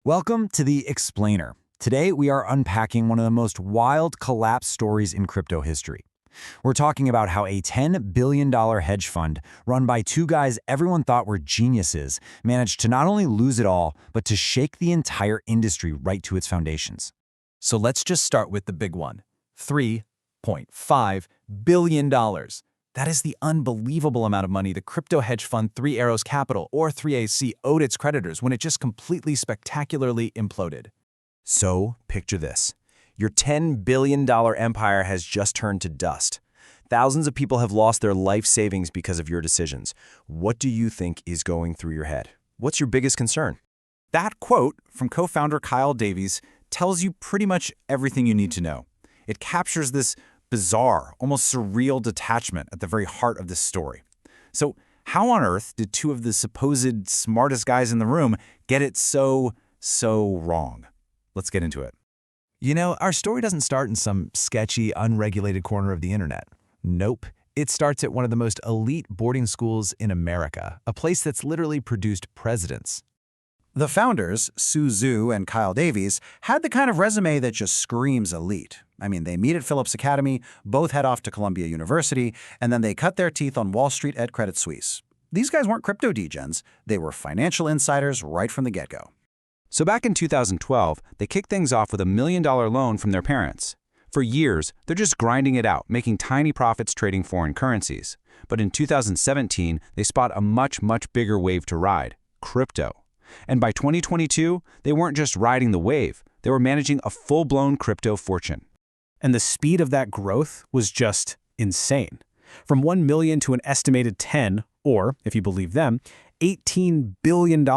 Welcome to The Explainer. Today, we are unpacking one of the most wild collapse stories in crypto history. We're talking about how a $10 billion hedge fund run by two guys everyone thought were geniuses managed to not only lose it all, but to shake the entire industry right to its foundations. So let's just start with the big one, $3.5 billion. That is the unbelievable amount of money the crypto hedge fund Three Arrows Capital, or 3AC, owed its creditors when it just completely spectacularly imploded. So, picture this. Your $10 billion empire has just turned to dust. Thousands of people have lost their life savings because of your decisions. What do you think is going through your head? What's your biggest concern? That quote from co-founder Kyle Davies tells you pretty much everything you need to know. It captures this bizarre, almost surreal detachment at the very heart of this story. So how on earth did two of the supposed smartest guys in the room get it so wrong? Let's get into it. You know, our story doesn't start in some sketchy, unregulated corner of the internet. Nope. It starts at one of the most elite boarding schools in America, a place that's literally produced presidents. The founders, Su Zhu and Kyle Davies, had the kind of resume that just screams elite. I mean, they meet at Phillips Academy, both head off to Columbia University, and then they cut their teeth on Wall Street at Credit Suisse. These guys weren't crypto degens. They were financial insiders right from the get-go. So back in 2012, they kicked things off with $1 million loan from their parents. For years, they're just grinding it out, making tiny profits trading foreign currencies. But in 2017, they spot a much bigger wave to ride, crypto. And by 2022, they weren't just riding the wave, they were managing a full-blown crypto fortune. And the speed of that growth was just insane. From 1 million to an estimated 10, or, if you believe them, $18 billion.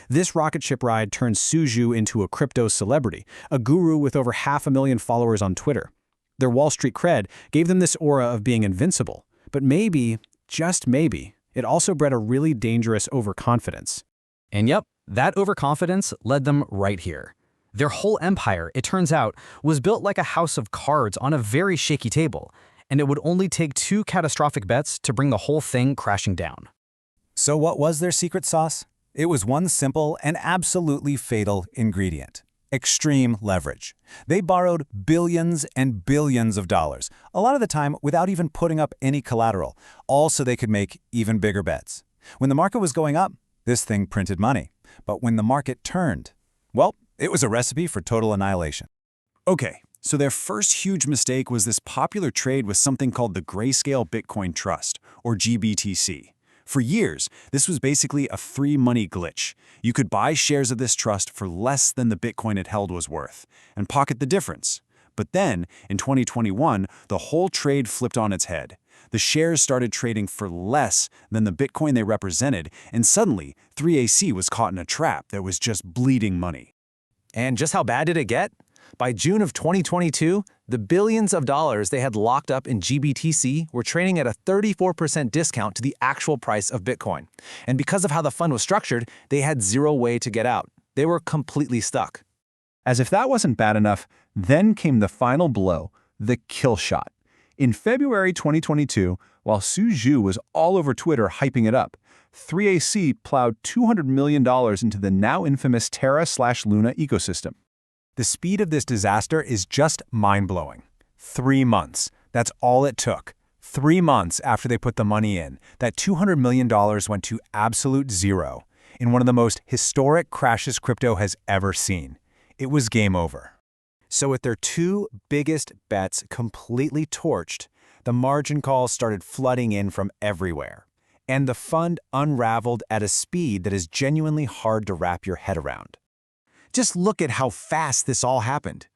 This rocket ship ride turned Su Zhu into a crypto celebrity, a guru with over 500,000 followers on Twitter. Their Wall Street cred gave them this aura of being invincible, but maybe, just maybe, it also bred a really dangerous overconfidence. And yep, that overconfidence led them right here. Their whole empire, it turns out, was built like a house of cards on a very shaky table, and it would only take 2 catastrophic bets to bring the whole thing crashing down. So what was their secret sauce? It was one simple and absolutely fatal ingredient: extreme leverage. They borrowed billions and billions of dollars, a lot of the time without even putting up any collateral, all so they could make even bigger bets. When the market was going up, this thing printed money. But when the market turned, well, it was a recipe for total annihilation. Okay, so their first huge mistake was this popular trade with something called the Grayscale Bitcoin Trust, or GBTC. For years, this was basically a free money glitch. You could buy shares of this trust for less than the Bitcoin it held was worth, and pocket the difference. But then, in 2021, the whole trade flipped on its head. The shares started trading for less than the Bitcoin they represented, and suddenly, 3AC was caught in a trap that was just bleeding money. And just how bad did it get? By June of 2022, the billions of dollars they had locked up in GBTC were trading at a 34% discount to the actual price of Bitcoin. And because of how the fund was structured, they had zero way to get out. They were completely stuck. As if that wasn't bad enough, then came the final blow, the kill shot. In February 2022, while Su Zhu was all over Twitter hyping it up, 3AC plowed $200 million into the now infamous Terra/Luna ecosystem. The speed of this disaster is just mind-blowing. 3 months. That's all it took. 3 months after they put the money in, that $200 million went to absolute zero in one of the most historic crashes crypto has ever seen. It was game over. So with their 2 biggest bets completely torched, the margin calls started flooding in from everywhere. And the fund unraveled at a speed that is genuinely hard to wrap your head around. Just look at how fast this all happened.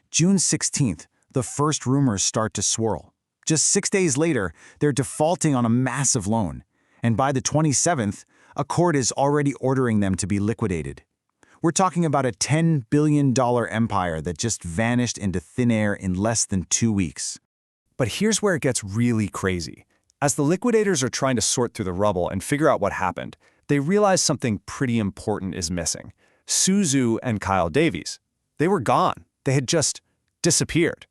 June 16th, the first rumors start to swirl. Just 6 days later, they're defaulting on a massive loan. And by the 27th, a court is already ordering them to be liquidated. We're talking about a $10 billion empire that just vanished into thin air in less than 2 weeks. But here's where it gets really crazy. As the liquidators are trying to sort through the rubble and figure out what happened, they realize something pretty important is missing. Su Zhu and Kyle Davies. They were gone. They had just disappeared.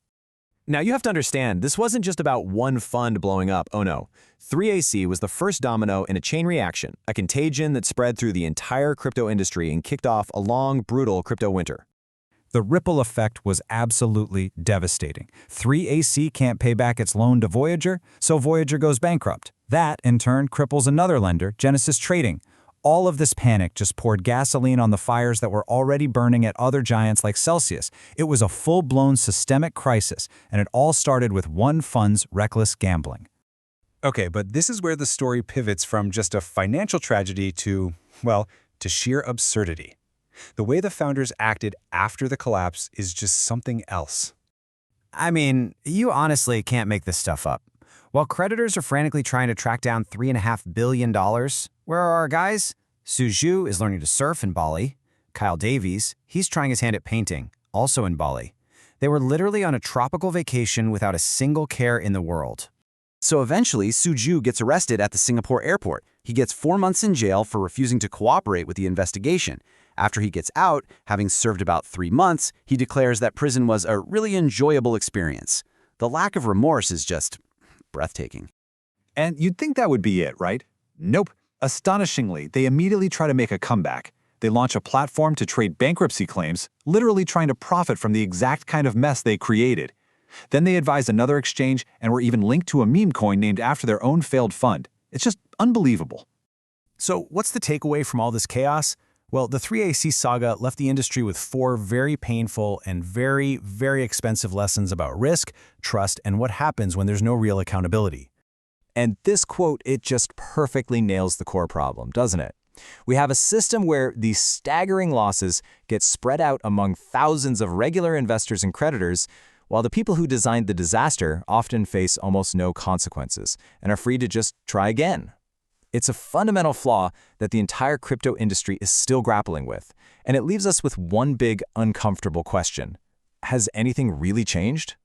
Now you have to understand, this wasn't just about one fund blowing up, oh no. 3AC was the first domino in a chain reaction, a contagion that spread through the entire crypto industry and kicked off a long, brutal crypto winter. The ripple effect was absolutely devastating. 3AC can't pay back its loan to Voyager, so Voyager goes bankrupt. That, in turn, cripples another lender, Genesis Trading. All of this panic just poured gasoline on the fires that were already burning at other giants like Celsius. It was a full-blown systemic crisis, and it all started with one fund's reckless gambling. Okay, but this is where the story pivots from just a financial tragedy to, well, to sheer absurdity. The way the founders acted after the collapse is just something else. I mean, you honestly can't make this stuff up. While creditors are frantically trying to track down $3.5 billion, where are our guys? Su Zhu is learning to surf in Bali. Kyle Davies, he's trying his hand at painting, also in Bali. They were literally on a tropical vacation without a single care in the world. So eventually, Su Zhu gets arrested at the Singapore airport. He gets 4 months in jail for refusing to cooperate with the investigation. After he gets out, having served about 3 months, he declares that prison was a really enjoyable experience. The lack of remorse is just breathtaking. And you'd think that would be it, right? Nope. Astonishingly, they immediately try to make a comeback. They launch a platform to trade bankruptcy claims, literally trying to profit from the exact kind of mess they created. Then they advise another exchange and were even linked to a meme coin named after their own failed fund. It's just unbelievable. So what's the takeaway from all this chaos? Well, the 3AC saga left the industry with 4 very painful and very, very expensive lessons about risk, trust, and what happens when there's no real accountability. And this quote, it just perfectly nails the core problem, doesn't it? We have a system where these staggering losses get spread out among thousands of regular investors and creditors, while the people who designed the disaster often face almost no consequences and are free to just try again. It's a fundamental flaw that the entire crypto industry is still grappling with, and it leaves us with one big, uncomfortable question. Has anything really changed?